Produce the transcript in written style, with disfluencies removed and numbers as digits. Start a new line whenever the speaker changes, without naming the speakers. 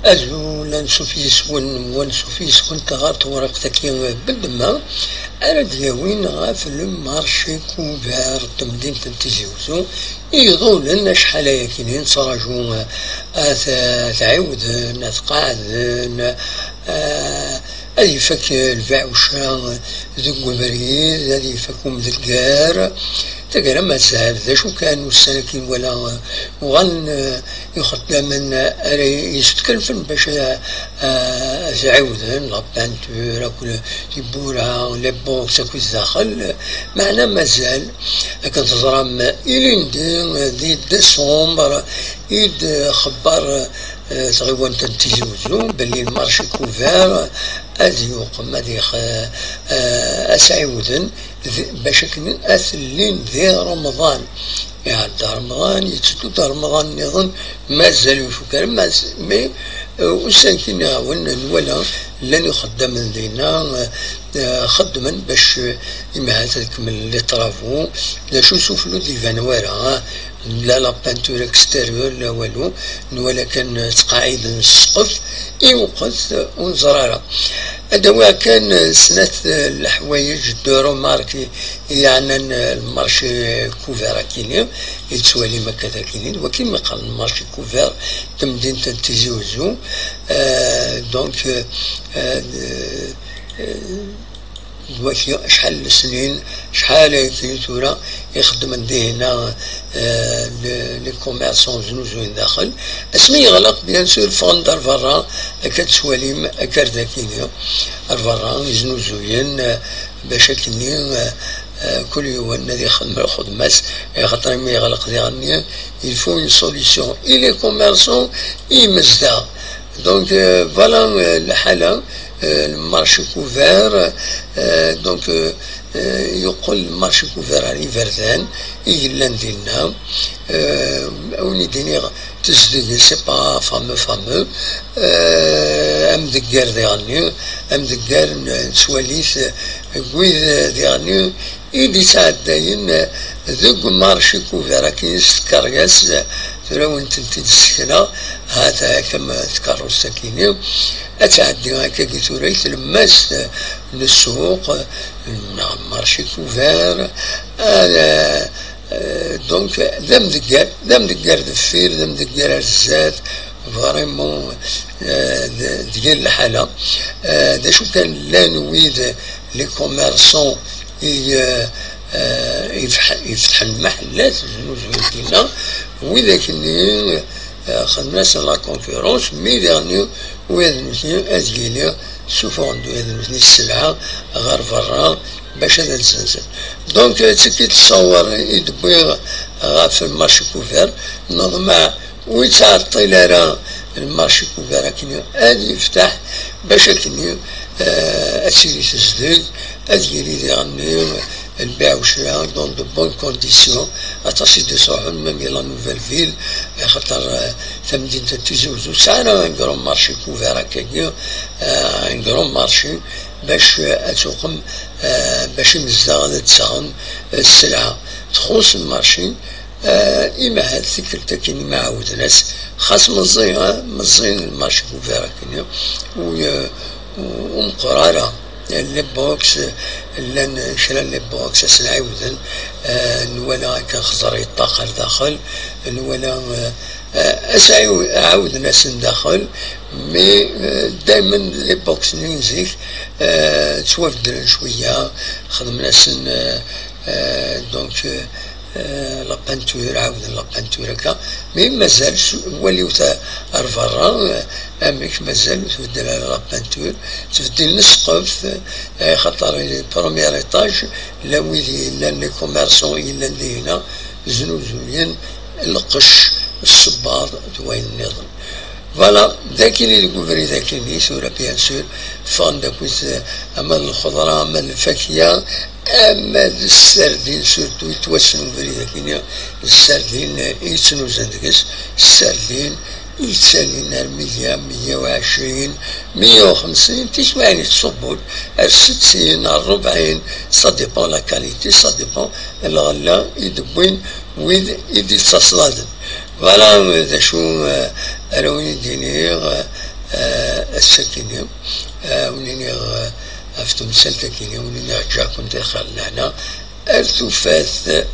أزو لنشوف يسون ونشوف يسون تغارت ورقتك بالدماء أرد يوين غاف المارشي كوفار تمدينة تيزيوزو يضو لنا شحال يكينين صراجو تعاود تقاعد هذه فك الفاوشة ذوق بريد هذه فكم ذكار تقرا ما تسهل ذا شو كانوا السنكين ولا وغن يخدم من يستكلفن باش تعاودن لا بانتور كل تيبورا لي بوكس كل داخل معنا مازال كنتزرم إلين دي ديسمبر إيد خبر تغيوان تنتيزوزو باللي المارشي كوفار هذه يقوم هذه أسعودن باش كنن أثلين ذي رمضان يعدى رمضان يتسدو رمضان نظن مازال يفكر مي وساكن عاون ولا لن يخدم لدينا خدما باش يمهات تكمل لي طرافو لا شو سوفلو دي فانوارا لا لا بانتور اكستيريور لا والو ولا كان تقاعد السقف يوقف ونزرارة هذا كان سنة الحوايج دورو ماركي يعني المارشي كوفير كيني يتسوالي ما كذا كيني وكما قال المارشي كوفير تمدينة تيزيوزو دونك شحال السنين شحال كيتورا يخدم عندنا لي كوميرسون زنوزوين داخل اسمي يغلق بيان سور فوندر فرا كتسواليم كارداكينيا الفرا زنوزوين باش كني كل يوم الذي يخدم الخدمات خاطر ما يغلق ديالني يلفو اون سوليسيون اي لي كوميرسون اي مزدا دونك فوالا الحاله المارشي كوفير دونك يقول المارشي كوفير على فردان يجلان ديالنا اوني ديني تزدق سي با فامو ام دكار ديالني ام دكار سواليث كويد ديالني إيدي تعداين ذوق مارشي كوفير كي يستكرياس تراو انت تسكنا هذا كما تكرر السكينه اتعدي هكا كي توريت لماس للسوق مارشي كوفير هذا دونك ذم دكار دفير ذم دكار الزات فريمون ديال الحاله دا شو كان لا نويد لي كوميرسون يفتح المحلات ديالنا وإذا كني خدمنا لا كونفيرونس مي ديرنيو وهذا أزيلي سوفوندو هذا السلعة غير برا باش هذا الزنزل دونك تكي تصور يدبي في المارشي كوفير نظم ويتعطي لرا المارشي كوفير كني هذا يفتح باش كني أسيري تزدق أزيلي ديرنيو البيع والشراء دون دو بون كونديسيون اتاسي دو صحون ميم لا نوفيل فيل خاطر مدينة تيزوزو ساعنا ان كرون مارشي كوفير هكاكيا ان كرون مارشي باش تقوم باش يمزدا تساهم السلعة تخص المارشي إما هاد فكرة كيني ما عاودناش خاص مزيان المارشي كوفير هكاكيا ومقرارة لي بوكس لان شرا لي بوكس سنعاودن نولا كنخزر يطاقر داخل نولا عاود ناس نداخل مي دائما لي بوكس نزيك توافدنا شويه خدمنا سن دونك لا بانتور عاود لا بانتور هكا مي مازال وليوت الفرا اميك مازال تبدل لا بانتور تبدل السقف خاطر البروميير ايطاج لا ويلي لا لي كوميرسون الا اللي هنا زنوزوين القش الصبار دوين النظام فوالا ذاك اللي يقول ذاك اللي سورة بيان سور فان داكويت اما الخضره اما الفاكهه اما السردين سورتو يتوسنوا فري ذاك السردين يتسنوا زندكس السردين يتسالينا 100 120 150 تسمعني تصبون 60 40 سا ديبون لا كاليتي سا ديبون الغلا يدبوين ويد يدي تصلادن فوالا ذا شو اروين دينيغ السكيني ونينيغ افتم سلتكيني ونينيغ جاكم دخلنا هنا الثفاث